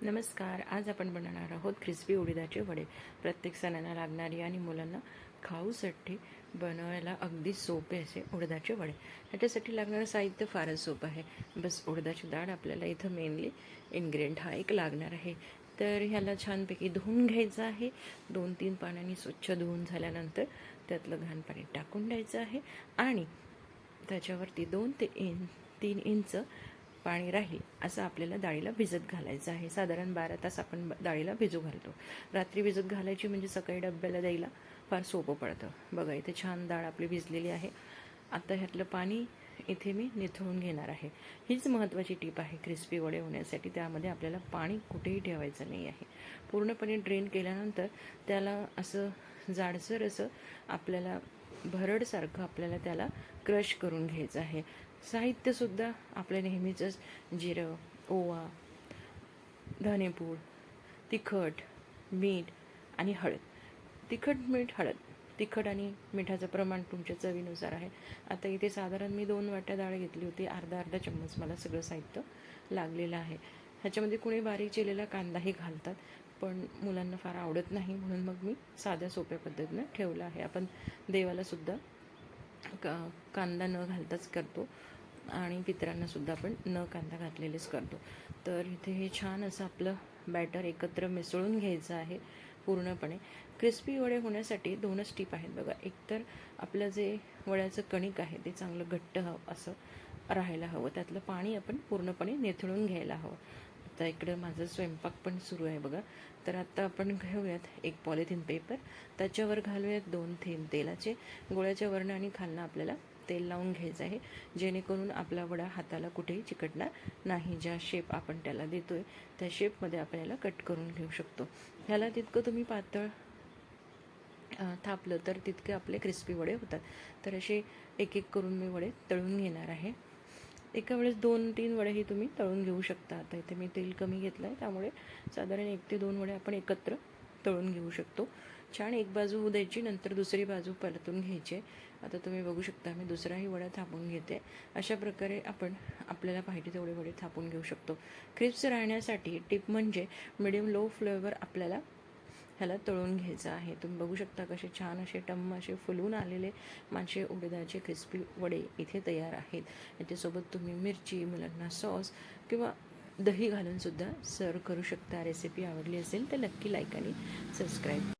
नमस्कार. आज आपण बनवणार आहोत क्रिस्पी उडीदाचे वडे. प्रत्येक सणाला लागणारी आणि मुलांना खाऊसाठी बनवायला अगदी सोपे असे उडदाचे वडे. ह्याच्यासाठी लागणारं साहित्य फारच सोपं आहे. बस उडदाची डाळ आपल्याला इथं मेनली इन्ग्रेडियंट हा एक लागणार आहे. तर ह्याला छानपैकी धुवून घ्यायचं आहे. 2-3 पाण्याने स्वच्छ धुवून झाल्यानंतर त्यातलं घाण पाणी टाकून द्यायचं आहे आणि त्याच्यावरती 2 ते 3 इंच पाणी राहील असं आपल्याला डाळीला भिजत घालायचं आहे. साधारण 12 तास आपण डाळीला भिजू घालतो. रात्री भिजत घालायची म्हणजे सकाळी डब्याला द्यायला फार सोपं पडतं. बघा इथे छान डाळ आपली भिजलेली आहे. आता ह्यातलं पाणी इथे मी निथळून घेणार आहे. हीच महत्त्वाची टीप आहे क्रिस्पी वडे होण्यासाठी. त्यामध्ये आपल्याला पाणी कुठेही ठेवायचं नाही आहे. पूर्णपणे ड्रेन केल्यानंतर त्याला असं जाडसर असं आपल्याला भरडसारखं आपल्याला त्याला क्रश करून घ्यायचं आहे. साहित्यसुद्धा आपल्या नेहमीचंच जिरं, ओवा, धनेपूड, तिखट, मीठ आणि हळद. तिखट, मीठ, हळद. तिखट आणि मिठाचं प्रमाण तुमच्या चवीनुसार आहे. आता इथे साधारण मी 2 वाट्या डाळ घेतली होती. अर्धा चम्मच मला सगळं साहित्य लागलेलं आहे. ह्याच्यामध्ये कुणी बारीक चिरलेला कांदाही घालतात, पण मुलांना फार आवडत नाही म्हणून मग मी साध्या सोप्या पद्धतीनं ठेवलं आहे. आपण देवालासुद्धा कांदा न घालताच करतो आणि पितरांनासुद्धा आपण न कांदा घातलेलेच करतो. तर इथे हे छान असं आपलं बॅटर एकत्र मिसळून घ्यायचं आहे पूर्णपणे. क्रिस्पी वडे होण्यासाठी 2च टीप आहेत बघा. एकतर आपलं जे वड्याचं कणिक आहे ते चांगलं घट्ट असं राहायला हवं. त्यातलं पाणी आपण पूर्णपणे निथळून घ्यायला हवं. आता इकडं माझं स्वयंपाक पण सुरू आहे बघा. तर आता आपण घेऊयात एक पॉलिथिन पेपर. त्याच्यावर घालूयात 2 थेंब तेलाचे. गोळ्याच्या वरनं आणि खालनं आपल्याला तेल लावून घ्यायचं आहे, जेणेकरून आपला वडा हाताला कुठेही चिकटणार नाही. ज्या शेप आपण त्याला देतोय त्या शेपमध्ये आपण याला कट करून घेऊ शकतो. ह्याला तितकं तुम्ही पातळ थापलं तर तितके आपले क्रिस्पी वडे होतात. तर असे एक एक करून मी वडे तळून घेणार आहे. एका वेळेस 2-3 वडेही तुम्ही तळून घेऊ शकता. आता इथे मी तेल कमी घेतलं आहे, त्यामुळे साधारण 1 ते 2 वडे आपण एकत्र तळून घेऊ शकतो. छान एक बाजू होऊ द्यायची, नंतर दुसरी बाजू परतून घ्यायची. आता तुम्ही बघू शकता मी दुसराही वडा थापून घेते. अशा प्रकारे आपण आपल्याला पाहिजे तेवढे वडे थापून घेऊ शकतो. क्रिस्प्स राहण्यासाठी टिप म्हणजे मिडियम लो फ्लेवर आपल्याला ह्याला तळून घ्यायचं आहे. तुम्ही बघू शकता कसे छान असे टम्म असे फुलून आलेले माझे उडदाचे क्रिस्पी वडे इथे तयार आहेत. याच्यासोबत तुम्ही मिरची, मुलांना सॉस किंवा दही घालूनसुद्धा सर्व करू शकता. रेसिपी आवडली असेल तर नक्की लाईक आणि सबस्क्राईब